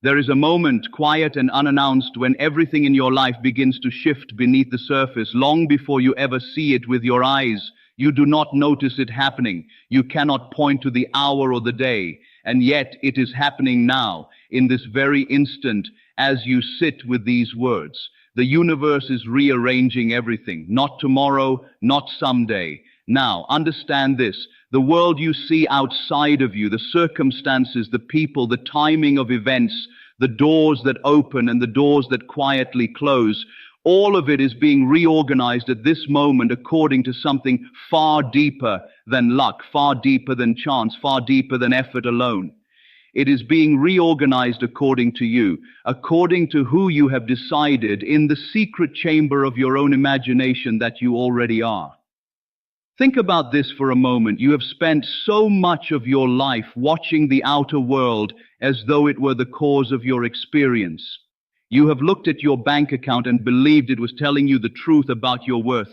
There is a moment, quiet and unannounced, when everything in your life begins to shift beneath the surface, long before you ever see it with your eyes. You do not notice it happening. You cannot point to the hour or the day, and yet it is happening now, in this very instant, as you sit with these words. The universe is rearranging everything, not tomorrow, not someday. Now, understand this. The world you see outside of you, the circumstances, the people, the timing of events, the doors that open and the doors that quietly close, all of it is being reorganized at this moment according to something far deeper than luck, far deeper than chance, far deeper than effort alone. It is being reorganized according to you, according to who you have decided in the secret chamber of your own imagination that you already are. Think about this for a moment. You have spent so much of your life watching the outer world as though it were the cause of your experience. You have looked at your bank account and believed it was telling you the truth about your worth.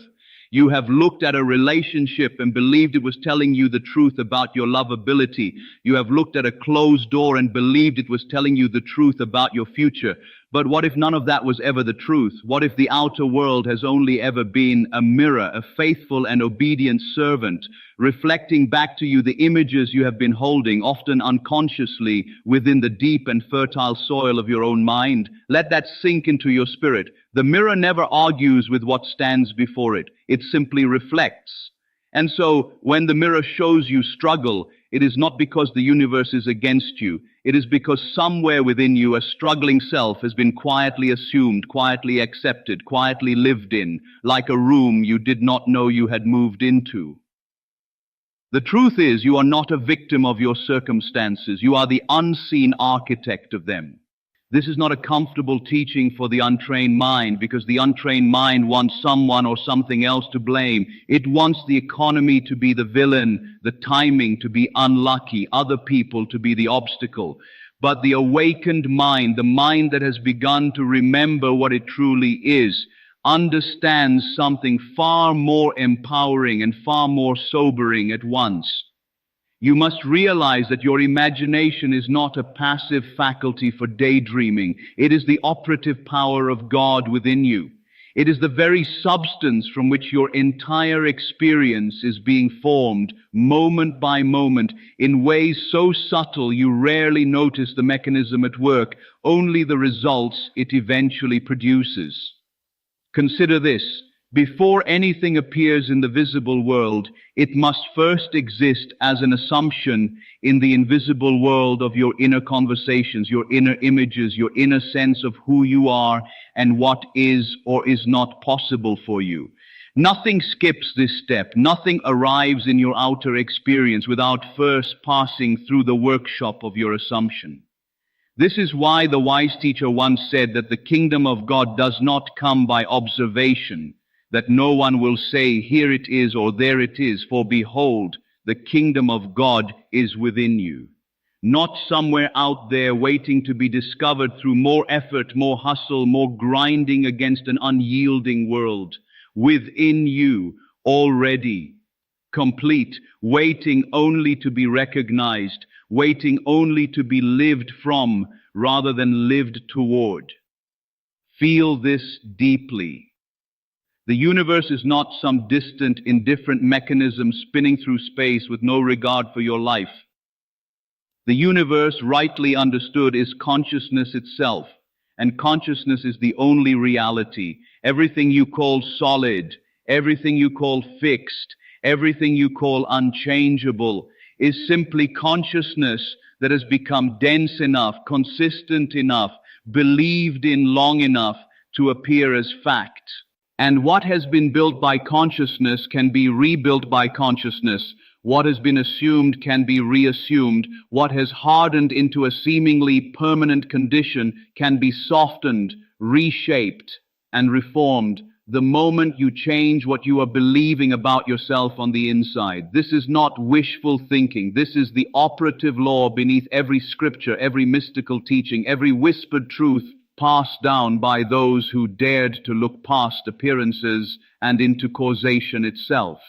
You have looked at a relationship and believed it was telling you the truth about your lovability. You have looked at a closed door and believed it was telling you the truth about your future. But what if none of that was ever the truth? What if the outer world has only ever been a mirror, a faithful and obedient servant, reflecting back to you the images you have been holding, often unconsciously, within the deep and fertile soil of your own mind? Let that sink into your spirit. The mirror never argues with what stands before it. It simply reflects. And so, when the mirror shows you struggle, it is not because the universe is against you. It is because somewhere within you a struggling self has been quietly assumed, quietly accepted, quietly lived in, like a room you did not know you had moved into. The truth is, you are not a victim of your circumstances. You are the unseen architect of them. This is not a comfortable teaching for the untrained mind, because the untrained mind wants someone or something else to blame. It wants the economy to be the villain, the timing to be unlucky, other people to be the obstacle. But the awakened mind, the mind that has begun to remember what it truly is, understands something far more empowering and far more sobering at once. You must realize that your imagination is not a passive faculty for daydreaming. It is the operative power of God within you. It is the very substance from which your entire experience is being formed, moment by moment, in ways so subtle you rarely notice the mechanism at work, only the results it eventually produces. Consider this. Before anything appears in the visible world, it must first exist as an assumption in the invisible world of your inner conversations, your inner images, your inner sense of who you are and what is or is not possible for you. Nothing skips this step. Nothing arrives in your outer experience without first passing through the workshop of your assumption. This is why the wise teacher once said that the kingdom of God does not come by observation, that no one will say, here it is or there it is, for behold, the kingdom of God is within you. Not somewhere out there waiting to be discovered through more effort, more hustle, more grinding against an unyielding world. Within you, already, complete, waiting only to be recognized, waiting only to be lived from rather than lived toward. Feel this deeply. The universe is not some distant, indifferent mechanism spinning through space with no regard for your life. The universe, rightly understood, is consciousness itself, and consciousness is the only reality. Everything you call solid, everything you call fixed, everything you call unchangeable is simply consciousness that has become dense enough, consistent enough, believed in long enough to appear as fact. And what has been built by consciousness can be rebuilt by consciousness. What has been assumed can be reassumed. What has hardened into a seemingly permanent condition can be softened, reshaped, and reformed the moment you change what you are believing about yourself on the inside. This is not wishful thinking. This is the operative law beneath every scripture, every mystical teaching, every whispered truth passed down by those who dared to look past appearances and into causation itself.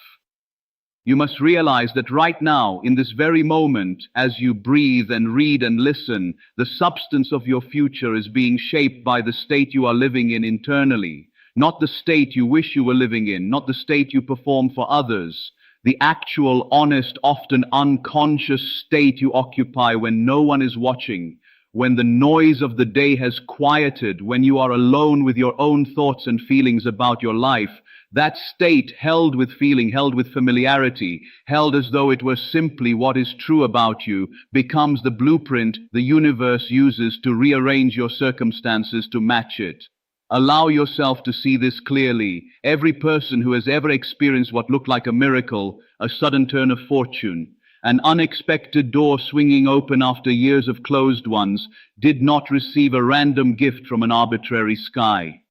You must realize that right now, in this very moment, as you breathe and read and listen, the substance of your future is being shaped by the state you are living in internally, not the state you wish you were living in, not the state you perform for others, the actual, honest, often unconscious state you occupy when no one is watching, when the noise of the day has quieted, when you are alone with your own thoughts and feelings about your life. That state, held with feeling, held with familiarity, held as though it were simply what is true about you, becomes the blueprint the universe uses to rearrange your circumstances to match it. Allow yourself to see this clearly. Every person who has ever experienced what looked like a miracle, a sudden turn of fortune, an unexpected door swinging open after years of closed ones, did not receive a random gift from an arbitrary sky.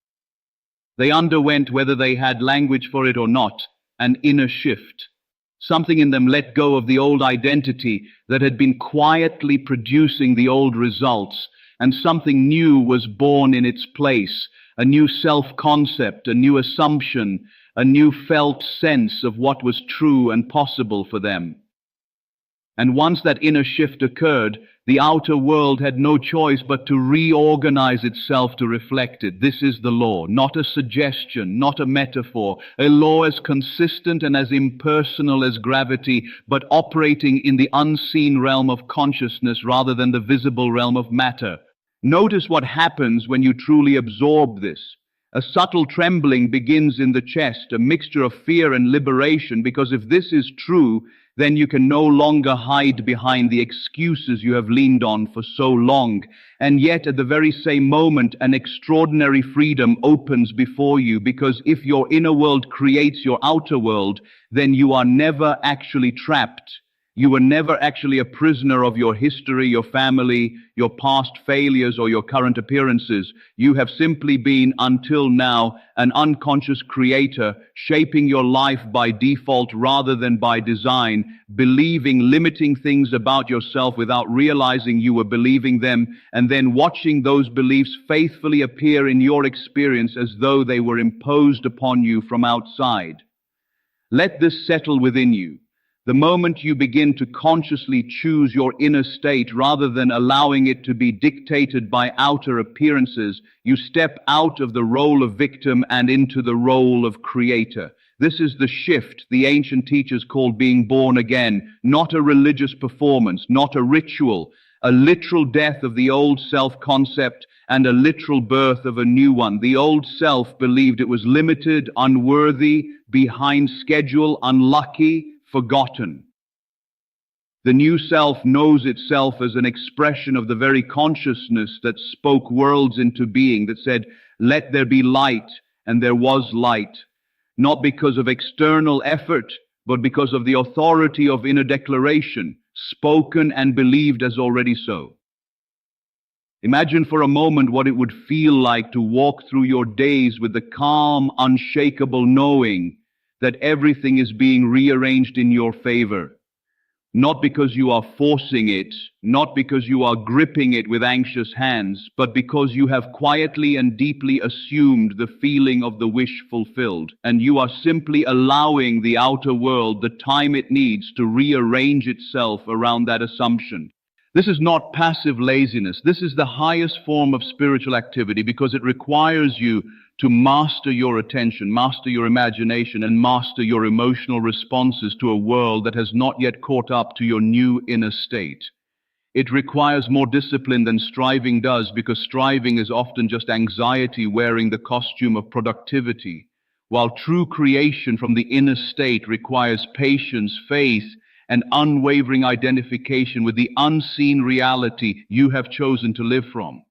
They underwent, whether they had language for it or not, an inner shift. Something in them let go of the old identity that had been quietly producing the old results, and something new was born in its place, a new self-concept, a new assumption, a new felt sense of what was true and possible for them. And once that inner shift occurred, the outer world had no choice but to reorganize itself to reflect it. This is the law, not a suggestion, not a metaphor, a law as consistent and as impersonal as gravity, but operating in the unseen realm of consciousness rather than the visible realm of matter. Notice what happens when you truly absorb this. A subtle trembling begins in the chest, a mixture of fear and liberation, because if this is true, then you can no longer hide behind the excuses you have leaned on for so long. And yet, at the very same moment, an extraordinary freedom opens before you, because if your inner world creates your outer world, then you are never actually trapped. You were never actually a prisoner of your history, your family, your past failures, or your current appearances. You have simply been, until now, an unconscious creator, shaping your life by default rather than by design, believing limiting things about yourself without realizing you were believing them, and then watching those beliefs faithfully appear in your experience as though they were imposed upon you from outside. Let this settle within you. The moment you begin to consciously choose your inner state rather than allowing it to be dictated by outer appearances, you step out of the role of victim and into the role of creator. This is the shift the ancient teachers called being born again, not a religious performance, not a ritual, a literal death of the old self-concept and a literal birth of a new one. The old self believed it was limited, unworthy, behind schedule, unlucky, forgotten. The new self knows itself as an expression of the very consciousness that spoke worlds into being, that said, "Let there be light," and there was light, not because of external effort, but because of the authority of inner declaration, spoken and believed as already so. Imagine for a moment what it would feel like to walk through your days with the calm, unshakable knowing that everything is being rearranged in your favor. Not because you are forcing it, not because you are gripping it with anxious hands, but because you have quietly and deeply assumed the feeling of the wish fulfilled, and you are simply allowing the outer world the time it needs to rearrange itself around that assumption. This is not passive laziness. This is the highest form of spiritual activity, because it requires you to master your attention, master your imagination, and master your emotional responses to a world that has not yet caught up to your new inner state. It requires more discipline than striving does, because striving is often just anxiety wearing the costume of productivity, while true creation from the inner state requires patience, faith, and unwavering identification with the unseen reality you have chosen to live from.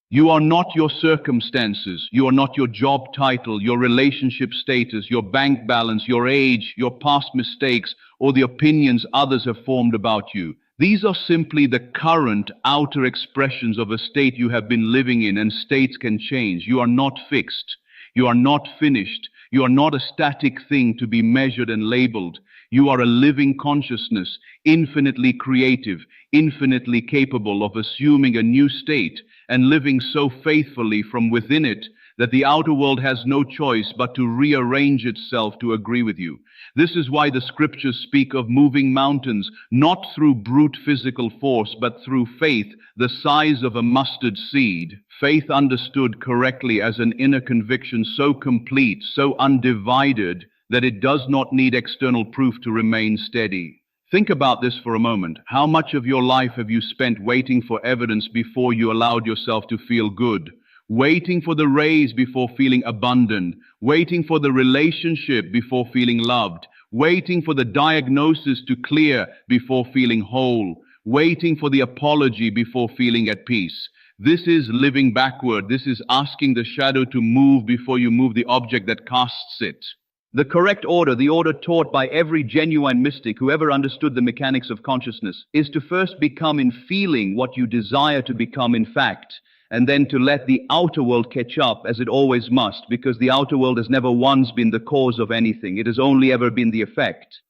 You are not your circumstances. You are not your job title, your relationship status, your bank balance, your age, your past mistakes, or the opinions others have formed about you. These are simply the current outer expressions of a state you have been living in, and states can change. You are not fixed. You are not finished. You are not a static thing to be measured and labeled. You are a living consciousness, infinitely creative, infinitely capable of assuming a new state and living so faithfully from within it that the outer world has no choice but to rearrange itself to agree with you. This is why the scriptures speak of moving mountains, not through brute physical force, but through faith, the size of a mustard seed. Faith understood correctly as an inner conviction so complete, so undivided, that it does not need external proof to remain steady. Think about this for a moment. How much of your life have you spent waiting for evidence before you allowed yourself to feel good? Waiting for the raise before feeling abundant, waiting for the relationship before feeling loved, waiting for the diagnosis to clear before feeling whole, waiting for the apology before feeling at peace. This is living backward. This is asking the shadow to move before you move the object that casts it. The correct order, the order taught by every genuine mystic who ever understood the mechanics of consciousness, is to first become in feeling what you desire to become in fact, and then to let the outer world catch up, as it always must, because the outer world has never once been the cause of anything. It has only ever been the effect.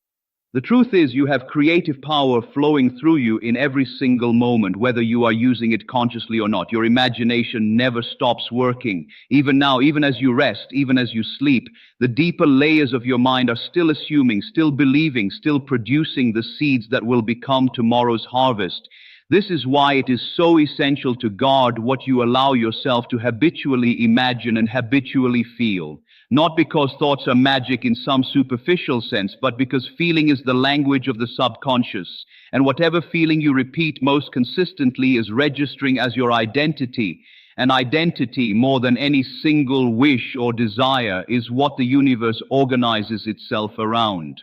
The truth is, you have creative power flowing through you in every single moment, whether you are using it consciously or not. Your imagination never stops working. Even now, even as you rest, even as you sleep, the deeper layers of your mind are still assuming, still believing, still producing the seeds that will become tomorrow's harvest. This is why it is so essential to guard what you allow yourself to habitually imagine and habitually feel. Not because thoughts are magic in some superficial sense, but because feeling is the language of the subconscious. And whatever feeling you repeat most consistently is registering as your identity. And identity, more than any single wish or desire, is what the universe organizes itself around.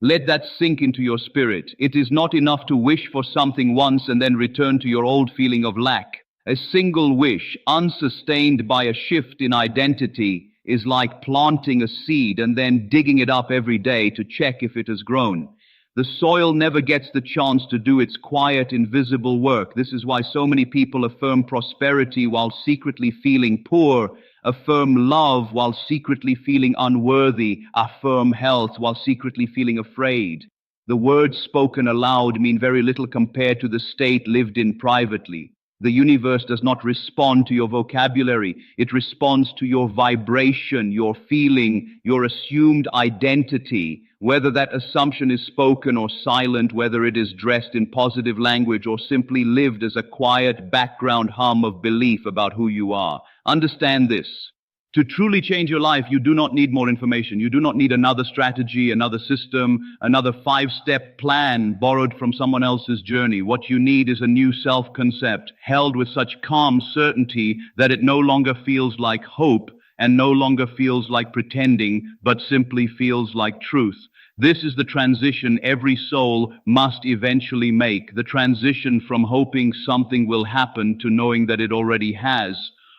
Let that sink into your spirit. It is not enough to wish for something once and then return to your old feeling of lack. A single wish, unsustained by a shift in identity, is like planting a seed and then digging it up every day to check if it has grown. The soil never gets the chance to do its quiet, invisible work. This is why so many people affirm prosperity while secretly feeling poor, affirm love while secretly feeling unworthy, affirm health while secretly feeling afraid. The words spoken aloud mean very little compared to the state lived in privately. The universe does not respond to your vocabulary. It responds to your vibration, your feeling, your assumed identity. Whether that assumption is spoken or silent, whether it is dressed in positive language or simply lived as a quiet background hum of belief about who you are. Understand this. To truly change your life, you do not need more information. You do not need another strategy, another system, another 5-step plan borrowed from someone else's journey. What you need is a new self-concept, held with such calm certainty that it no longer feels like hope and no longer feels like pretending, but simply feels like truth. This is the transition every soul must eventually make, the transition from hoping something will happen to knowing that it already has,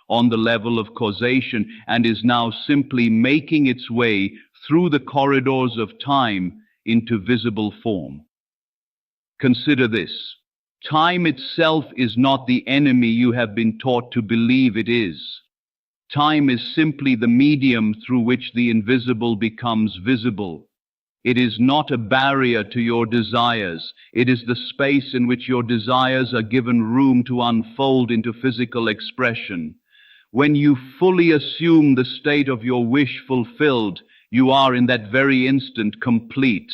on the level of causation, and is now simply making its way through the corridors of time into visible form. Consider this. Time itself is not the enemy you have been taught to believe it is. Time is simply the medium through which the invisible becomes visible. It is not a barrier to your desires. It is the space in which your desires are given room to unfold into physical expression. When you fully assume the state of your wish fulfilled, you are in that very instant complete.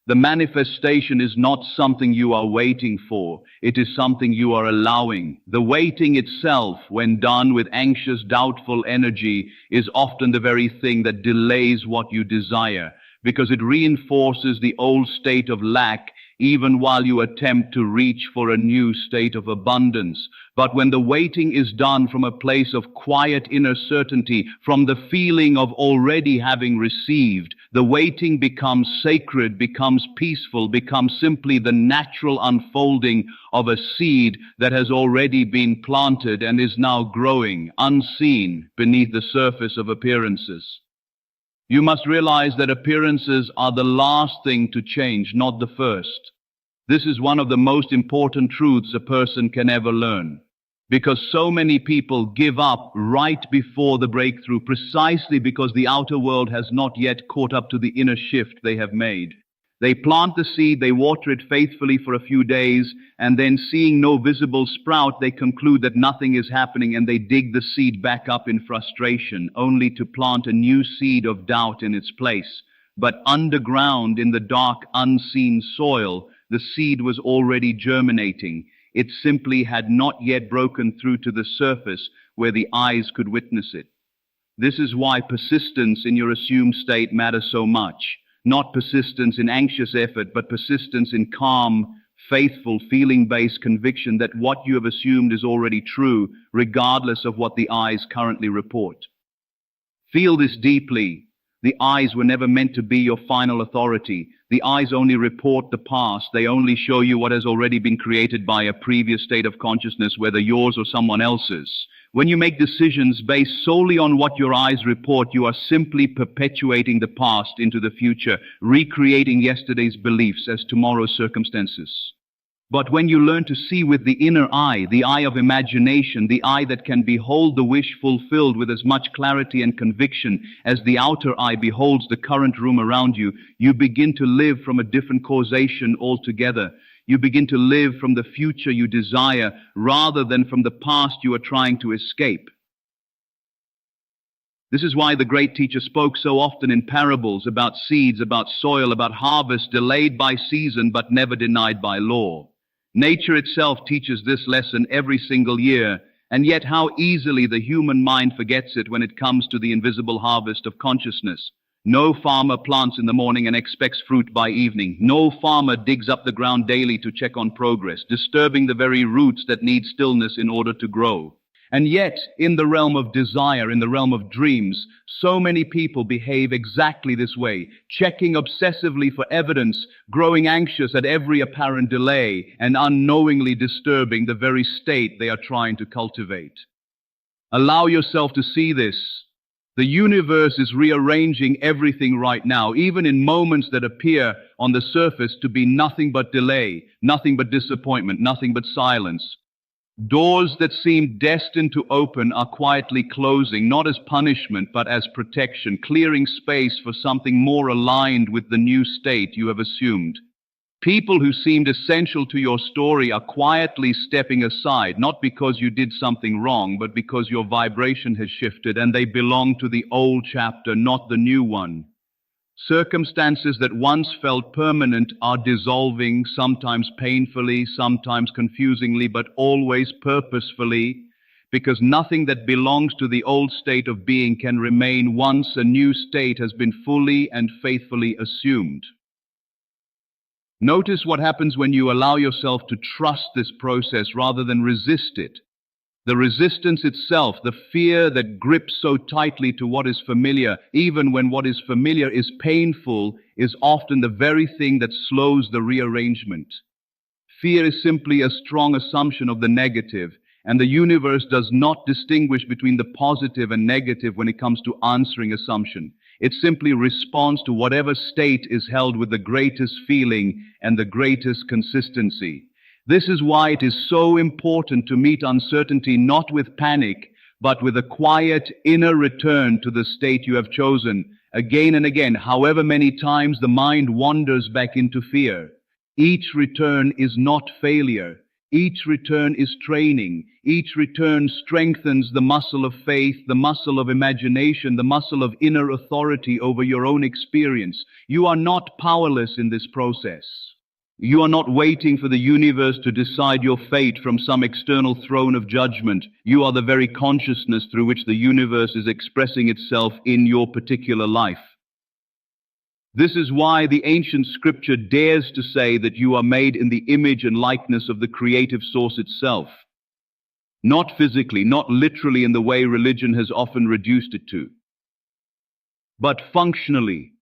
The manifestation is not something you are waiting for. It is something you are allowing. The waiting itself, when done with anxious, doubtful energy, is often the very thing that delays what you desire, because it reinforces the old state of lack even while you attempt to reach for a new state of abundance. But when the waiting is done from a place of quiet inner certainty, from the feeling of already having received, the waiting becomes sacred, becomes peaceful, becomes simply the natural unfolding of a seed that has already been planted and is now growing, unseen, beneath the surface of appearances. You must realize that appearances are the last thing to change, not the first. This is one of the most important truths a person can ever learn, because so many people give up right before the breakthrough, precisely because the outer world has not yet caught up to the inner shift they have made. They plant the seed, they water it faithfully for a few days, and then seeing no visible sprout, they conclude that nothing is happening, and they dig the seed back up in frustration, only to plant a new seed of doubt in its place. But underground in the dark, unseen soil, the seed was already germinating. It simply had not yet broken through to the surface where the eyes could witness it. This is why persistence in your assumed state matters so much. Not persistence in anxious effort, but persistence in calm, faithful, feeling-based conviction that what you have assumed is already true, regardless of what the eyes currently report. Feel this deeply. The eyes were never meant to be your final authority. The eyes only report the past. They only show you what has already been created by a previous state of consciousness, whether yours or someone else's. When you make decisions based solely on what your eyes report, you are simply perpetuating the past into the future, recreating yesterday's beliefs as tomorrow's circumstances. But when you learn to see with the inner eye, the eye of imagination, the eye that can behold the wish fulfilled with as much clarity and conviction as the outer eye beholds the current room around you, you begin to live from a different causation altogether. You begin to live from the future you desire rather than from the past you are trying to escape. This is why the great teacher spoke so often in parables about seeds, about soil, about harvest delayed by season but never denied by law. Nature itself teaches this lesson every single year, and yet how easily the human mind forgets it when it comes to the invisible harvest of consciousness. No farmer plants in the morning and expects fruit by evening. No farmer digs up the ground daily to check on progress, disturbing the very roots that need stillness in order to grow. And yet, in the realm of desire, in the realm of dreams, so many people behave exactly this way, checking obsessively for evidence, growing anxious at every apparent delay, and unknowingly disturbing the very state they are trying to cultivate. Allow yourself to see this. The universe is rearranging everything right now, even in moments that appear on the surface to be nothing but delay, nothing but disappointment, nothing but silence. Doors that seem destined to open are quietly closing, not as punishment, but as protection, clearing space for something more aligned with the new state you have assumed. People who seemed essential to your story are quietly stepping aside, not because you did something wrong, but because your vibration has shifted and they belong to the old chapter, not the new one. Circumstances that once felt permanent are dissolving, sometimes painfully, sometimes confusingly, but always purposefully, because nothing that belongs to the old state of being can remain once a new state has been fully and faithfully assumed. Notice what happens when you allow yourself to trust this process rather than resist it. The resistance itself, the fear that grips so tightly to what is familiar, even when what is familiar is painful, is often the very thing that slows the rearrangement. Fear is simply a strong assumption of the negative, and the universe does not distinguish between the positive and negative when it comes to answering assumption. It simply responds to whatever state is held with the greatest feeling and the greatest consistency. This is why it is so important to meet uncertainty not with panic, but with a quiet inner return to the state you have chosen. Again and again, however many times the mind wanders back into fear. Each return is not failure. Each return is training. Each return strengthens the muscle of faith, the muscle of imagination, the muscle of inner authority over your own experience. You are not powerless in this process. You are not waiting for the universe to decide your fate from some external throne of judgment. You are the very consciousness through which the universe is expressing itself in your particular life. This is why the ancient scripture dares to say that you are made in the image and likeness of the creative source itself. Not physically, not literally in the way religion has often reduced it to, but functionally,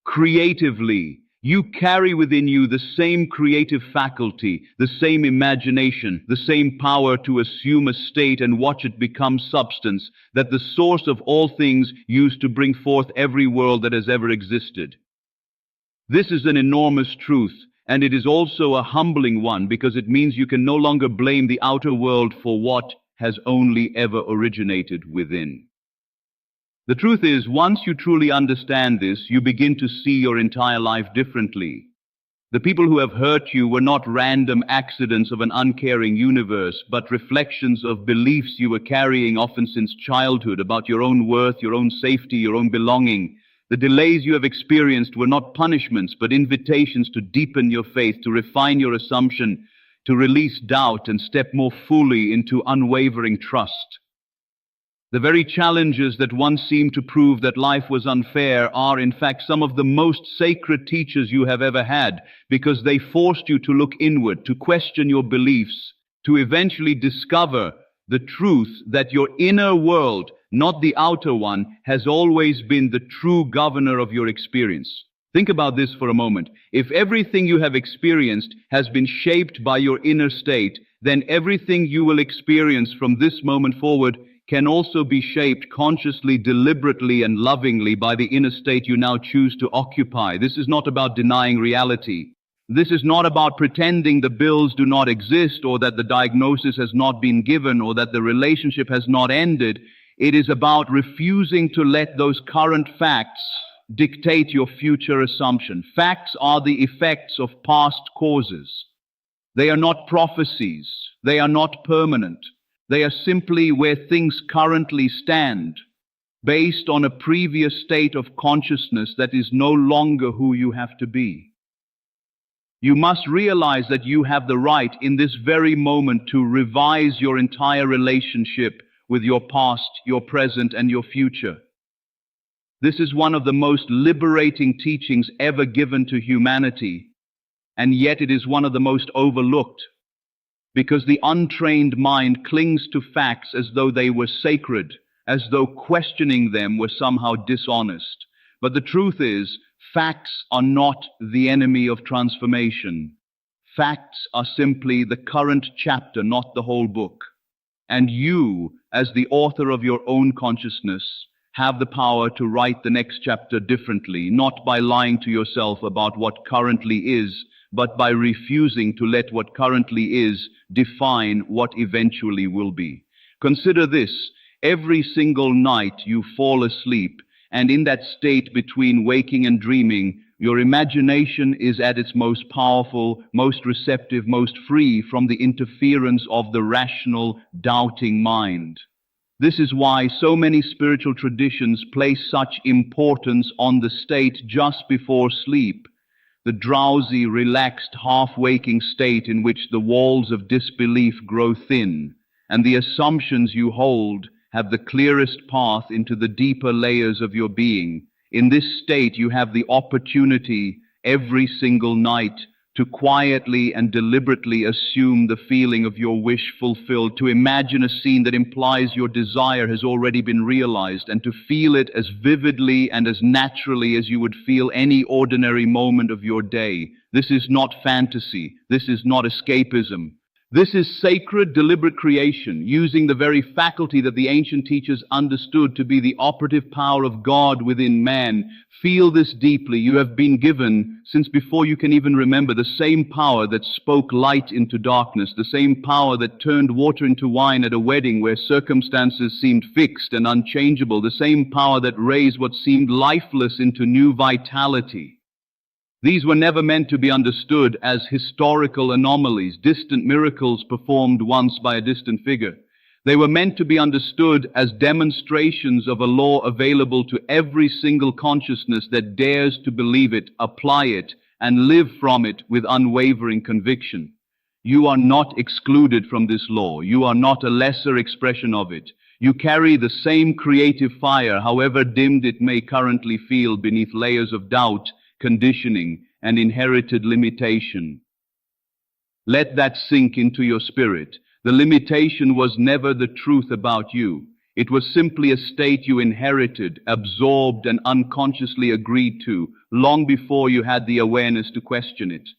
creatively. You carry within you the same creative faculty, the same imagination, the same power to assume a state and watch it become substance that the source of all things used to bring forth every world that has ever existed. This is an enormous truth, and it is also a humbling one, because it means you can no longer blame the outer world for what has only ever originated within. The truth is, once you truly understand this, you begin to see your entire life differently. The people who have hurt you were not random accidents of an uncaring universe, but reflections of beliefs you were carrying often since childhood about your own worth, your own safety, your own belonging. The delays you have experienced were not punishments, but invitations to deepen your faith, to refine your assumption, to release doubt and step more fully into unwavering trust. The very challenges that once seemed to prove that life was unfair are, in fact, some of the most sacred teachers you have ever had, because they forced you to look inward, to question your beliefs, to eventually discover the truth that your inner world, not the outer one, has always been the true governor of your experience. Think about this for a moment. If everything you have experienced has been shaped by your inner state, then everything you will experience from this moment forward can also be shaped consciously, deliberately, and lovingly by the inner state you now choose to occupy. This is not about denying reality. This is not about pretending the bills do not exist, or that the diagnosis has not been given, or that the relationship has not ended. It is about refusing to let those current facts dictate your future assumption. Facts are the effects of past causes. They are not prophecies. They are not permanent. They are simply where things currently stand, based on a previous state of consciousness that is no longer who you have to be. You must realize that you have the right in this very moment to revise your entire relationship with your past, your present, and your future. This is one of the most liberating teachings ever given to humanity, and yet it is one of the most overlooked. Because the untrained mind clings to facts as though they were sacred, as though questioning them were somehow dishonest. But the truth is, facts are not the enemy of transformation. Facts are simply the current chapter, not the whole book. And you, as the author of your own consciousness, have the power to write the next chapter differently, not by lying to yourself about what currently is, but by refusing to let what currently is define what eventually will be. Consider this: every single night you fall asleep, and in that state between waking and dreaming, your imagination is at its most powerful, most receptive, most free from the interference of the rational, doubting mind. This is why so many spiritual traditions place such importance on the state just before sleep, the drowsy, relaxed, half-waking state in which the walls of disbelief grow thin, and the assumptions you hold have the clearest path into the deeper layers of your being. In this state, you have the opportunity every single night to quietly and deliberately assume the feeling of your wish fulfilled, to imagine a scene that implies your desire has already been realized, and to feel it as vividly and as naturally as you would feel any ordinary moment of your day. This is not fantasy. This is not escapism. This is sacred, deliberate creation, using the very faculty that the ancient teachers understood to be the operative power of God within man. Feel this deeply. You have been given, since before you can even remember, the same power that spoke light into darkness, the same power that turned water into wine at a wedding where circumstances seemed fixed and unchangeable, the same power that raised what seemed lifeless into new vitality. These were never meant to be understood as historical anomalies, distant miracles performed once by a distant figure. They were meant to be understood as demonstrations of a law available to every single consciousness that dares to believe it, apply it, and live from it with unwavering conviction. You are not excluded from this law. You are not a lesser expression of it. You carry the same creative fire, however dimmed it may currently feel beneath layers of doubt, conditioning, and inherited limitation. Let that sink into your spirit. The limitation was never the truth about you. It was simply a state you inherited, absorbed, and unconsciously agreed to, long before you had the awareness to question it.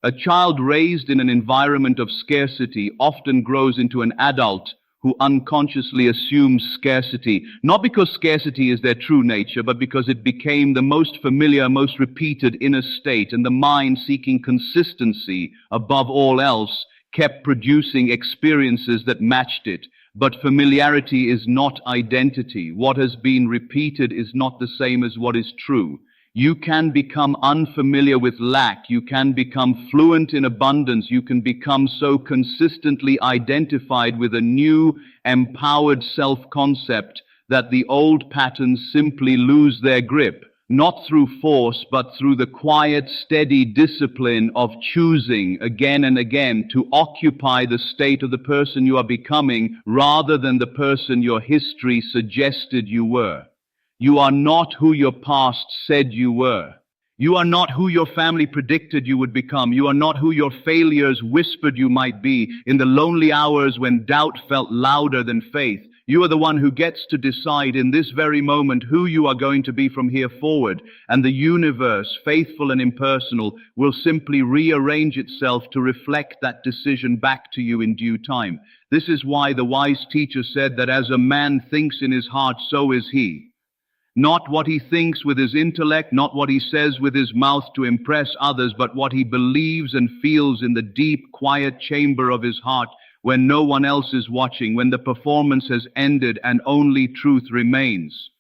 A child raised in an environment of scarcity often grows into an adult who unconsciously assumes scarcity, not because scarcity is their true nature, but because it became the most familiar, most repeated inner state, and the mind, seeking consistency above all else, kept producing experiences that matched it. But familiarity is not identity. What has been repeated is not the same as what is true. You can become unfamiliar with lack. You can become fluent in abundance. You can become so consistently identified with a new, empowered self-concept that the old patterns simply lose their grip, not through force, but through the quiet, steady discipline of choosing again and again to occupy the state of the person you are becoming rather than the person your history suggested you were. You are not who your past said you were. You are not who your family predicted you would become. You are not who your failures whispered you might be in the lonely hours when doubt felt louder than faith. You are the one who gets to decide in this very moment who you are going to be from here forward, and the universe, faithful and impersonal, will simply rearrange itself to reflect that decision back to you in due time. This is why the wise teacher said that as a man thinks in his heart, so is he. Not what he thinks with his intellect, not what he says with his mouth to impress others, but what he believes and feels in the deep, quiet chamber of his heart when no one else is watching, when the performance has ended and only truth remains.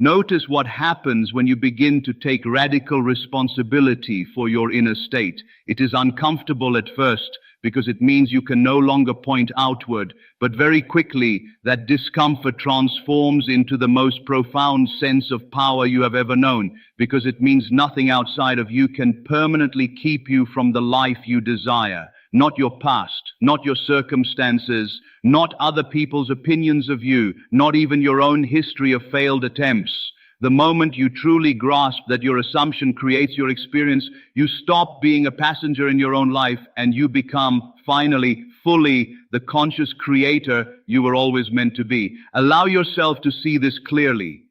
Notice what happens when you begin to take radical responsibility for your inner state. It is uncomfortable at first, because it means you can no longer point outward, but very quickly that discomfort transforms into the most profound sense of power you have ever known, because it means nothing outside of you can permanently keep you from the life you desire. Not your past, not your circumstances, not other people's opinions of you, not even your own history of failed attempts. The moment you truly grasp that your assumption creates your experience, you stop being a passenger in your own life and you become, finally, fully the conscious creator you were always meant to be. Allow yourself to see this clearly.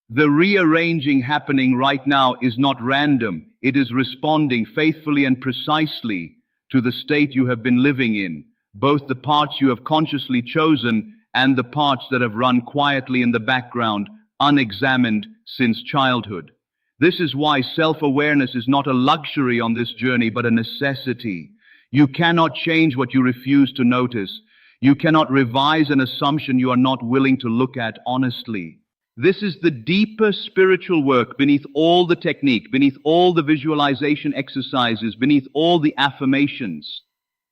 The rearranging happening right now is not random. It is responding faithfully and precisely to the state you have been living in, both the parts you have consciously chosen and the parts that have run quietly in the background, unexamined since childhood. This is why self-awareness is not a luxury on this journey, but a necessity. You cannot change what you refuse to notice. You cannot revise an assumption you are not willing to look at honestly. This is the deeper spiritual work beneath all the technique, beneath all the visualization exercises, beneath all the affirmations.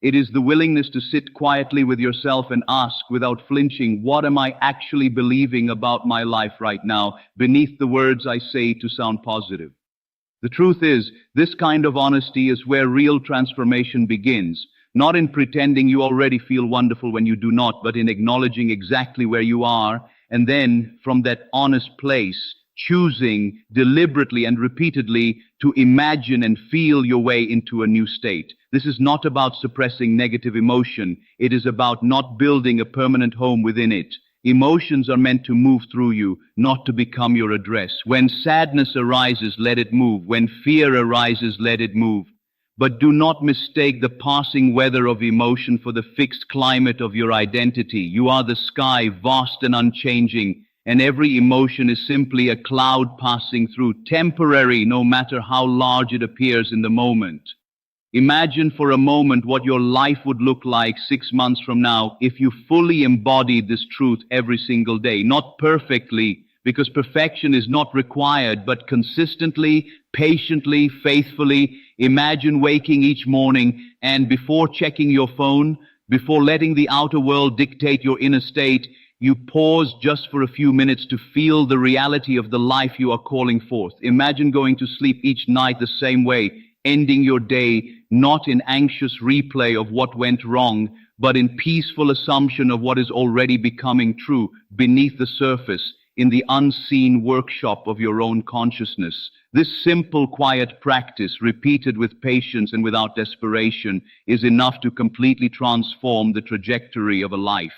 It is the willingness to sit quietly with yourself and ask without flinching, what am I actually believing about my life right now, beneath the words I say to sound positive. The truth is, this kind of honesty is where real transformation begins, not in pretending you already feel wonderful when you do not, but in acknowledging exactly where you are, and then from that honest place, choosing deliberately and repeatedly to imagine and feel your way into a new state. This is not about suppressing negative emotion. It is about not building a permanent home within it. Emotions are meant to move through you, not to become your address. When sadness arises, let it move. When fear arises, let it move. But do not mistake the passing weather of emotion for the fixed climate of your identity. You are the sky, vast and unchanging, and every emotion is simply a cloud passing through, temporary, no matter how large it appears in the moment. Imagine for a moment what your life would look like 6 months from now if you fully embodied this truth every single day. Not perfectly, because perfection is not required, but consistently, patiently, faithfully. Imagine waking each morning and before checking your phone, before letting the outer world dictate your inner state, you pause just for a few minutes to feel the reality of the life you are calling forth. Imagine going to sleep each night the same way, ending your day not in anxious replay of what went wrong, but in peaceful assumption of what is already becoming true beneath the surface, in the unseen workshop of your own consciousness. This simple, quiet practice, repeated with patience and without desperation, is enough to completely transform the trajectory of a life.